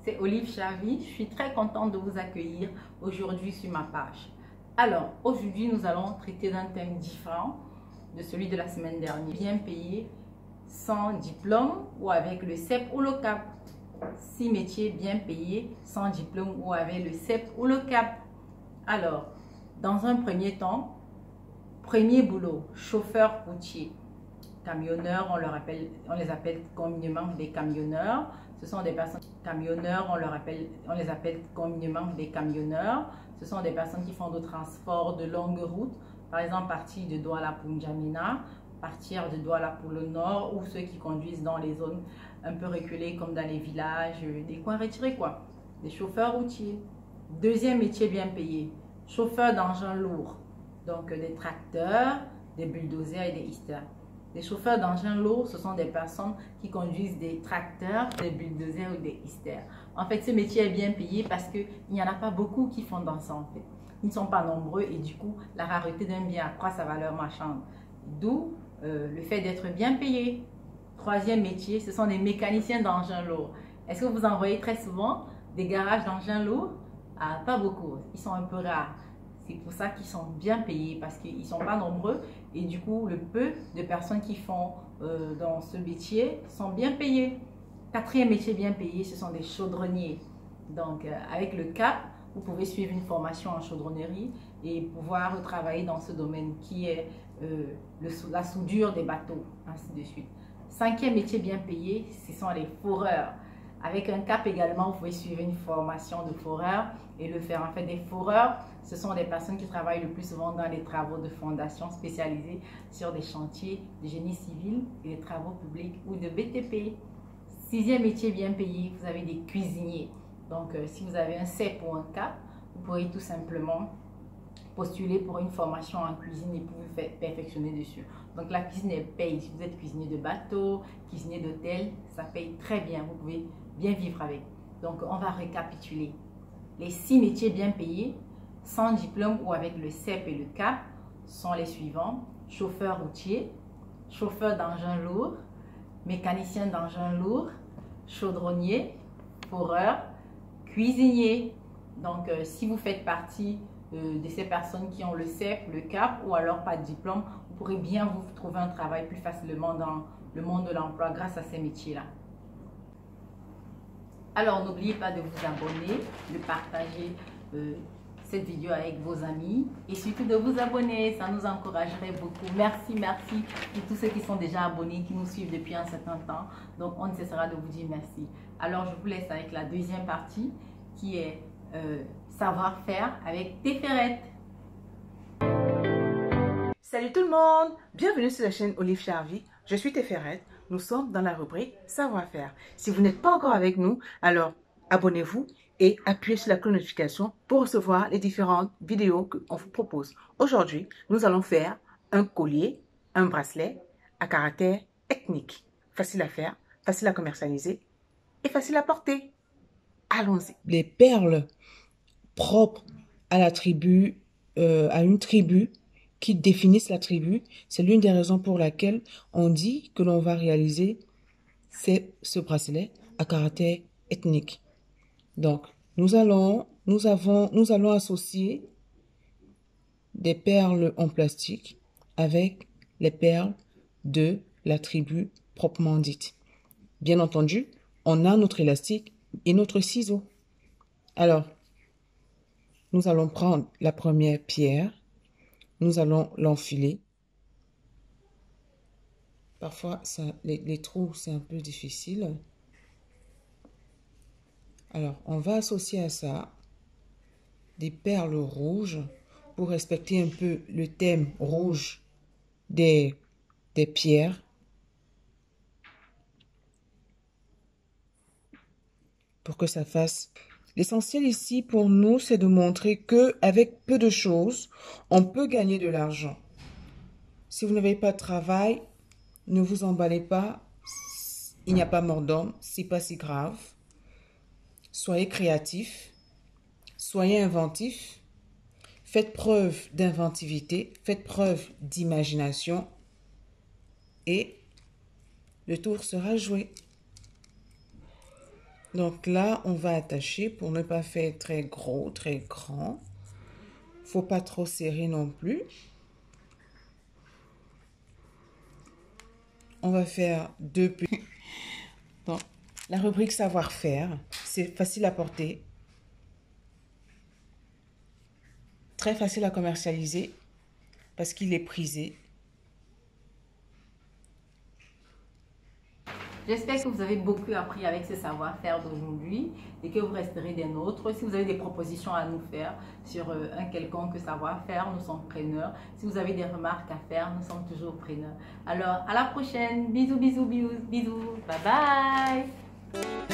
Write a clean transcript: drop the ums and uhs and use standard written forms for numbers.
c'est Olive Charvy. Je suis très contente de vous accueillir aujourd'hui sur ma page. Alors, aujourd'hui, nous allons traiter d'un thème différent de celui de la semaine dernière. Bien payé sans diplôme ou avec le CEP ou le CAP. 6 métiers bien payés sans diplôme ou avec le CEP ou le CAP. Alors, dans un premier temps, premier boulot, chauffeur routier. Camionneurs, on les appelle communément des camionneurs. Ce sont des personnes camionneurs, on les appelle communément des camionneurs. Ce sont des personnes qui font du transport de longue route, par exemple partir de Douala pour N'Djamena, partir de Douala pour le nord, ou ceux qui conduisent dans les zones un peu reculées comme dans les villages, des coins retirés quoi. Des chauffeurs routiers. Deuxième métier bien payé, chauffeur d'engins lourds, donc des tracteurs, des bulldozers et des hysters. Les chauffeurs d'engins lourds, ce sont des personnes qui conduisent des tracteurs, des bulldozers ou des hysters. En fait, ce métier est bien payé parce qu'il n'y en a pas beaucoup qui font dans ça en fait. Ils ne sont pas nombreux et du coup, la rareté d'un bien accroît sa valeur marchande. D'où le fait d'être bien payé. Troisième métier, ce sont des mécaniciens d'engins lourds. Est-ce que vous en voyez très souvent des garages d'engins lourds? Ah, pas beaucoup, ils sont un peu rares. C'est pour ça qu'ils sont bien payés parce qu'ils ne sont pas nombreux et du coup, le peu de personnes qui font dans ce métier sont bien payés. Quatrième métier bien payé, ce sont des chaudronniers. Donc, avec le CAP, vous pouvez suivre une formation en chaudronnerie et pouvoir travailler dans ce domaine qui est la soudure des bateaux, ainsi de suite. Cinquième métier bien payé, ce sont les foreurs. Avec un CAP également, vous pouvez suivre une formation de foreur et le faire. En fait, des foreurs, ce sont des personnes qui travaillent le plus souvent dans les travaux de fondation spécialisés sur des chantiers de génie civil et des travaux publics ou de BTP. Sixième métier bien payé, vous avez des cuisiniers. Donc, si vous avez un CEP ou un CAP, vous pourrez tout simplement postuler pour une formation en cuisine et pour vous faire perfectionner dessus. Donc, la cuisine, elle paye. Si vous êtes cuisinier de bateau, cuisinier d'hôtel, ça paye très bien. Vous pouvez bien vivre avec. Donc, on va récapituler. Les 6 métiers bien payés, sans diplôme ou avec le CEP et le CAP, sont les suivants. Chauffeur routier, chauffeur d'engins lourds, mécanicien d'engins lourds, chaudronnier, foreur, cuisinier. Donc, si vous faites partie de ces personnes qui ont le CEP, le CAP ou alors pas de diplôme, vous pourrez bien vous trouver un travail plus facilement dans le monde de l'emploi grâce à ces métiers-là. Alors, n'oubliez pas de vous abonner, de partager cette vidéo avec vos amis et surtout de vous abonner, ça nous encouragerait beaucoup. Merci, merci pour tous ceux qui sont déjà abonnés, qui nous suivent depuis un certain temps. Donc, on ne cessera de vous dire merci. Alors, je vous laisse avec la deuxième partie qui est savoir-faire avec Téférette. Salut tout le monde, bienvenue sur la chaîne Olive Charvy. Je suis Téférette. Nous sommes dans la rubrique savoir-faire. Si vous n'êtes pas encore avec nous, alors abonnez-vous et appuyez sur la cloche de notification pour recevoir les différentes vidéos qu'on vous propose. Aujourd'hui, nous allons faire un collier, un bracelet à caractère ethnique. Facile à faire, facile à commercialiser et facile à porter. Allons-y. Les perles propres à la tribu, à une tribu, qui définissent la tribu. C'est l'une des raisons pour laquelle on dit que l'on va réaliser ce bracelet à caractère ethnique. Donc, nous allons associer des perles en plastique avec les perles de la tribu proprement dite. Bien entendu, on a notre élastique et notre ciseau. Alors, nous allons prendre la première pierre. Nous allons l'enfiler. Parfois, les trous, c'est un peu difficile. Alors, on va associer à ça des perles rouges pour respecter un peu le thème rouge des pierres. Pour que ça fasse... L'essentiel ici pour nous, c'est de montrer qu'avec peu de choses, on peut gagner de l'argent. Si vous n'avez pas de travail, ne vous emballez pas. Il n'y a pas mort d'homme, c'est pas si grave. Soyez créatifs, soyez inventifs, faites preuve d'inventivité, faites preuve d'imagination et le tour sera joué. Donc là, on va attacher pour ne pas faire très gros, très grand. Faut pas trop serrer non plus. On va faire 2 petits. Donc, la rubrique savoir-faire, c'est facile à porter. Très facile à commercialiser parce qu'il est prisé. J'espère que vous avez beaucoup appris avec ce savoir-faire d'aujourd'hui et que vous resterez des nôtres. Si vous avez des propositions à nous faire sur un quelconque savoir-faire, nous sommes preneurs. Si vous avez des remarques à faire, nous sommes toujours preneurs. Alors, à la prochaine. Bisous, bisous, bisous, bisous. Bye bye.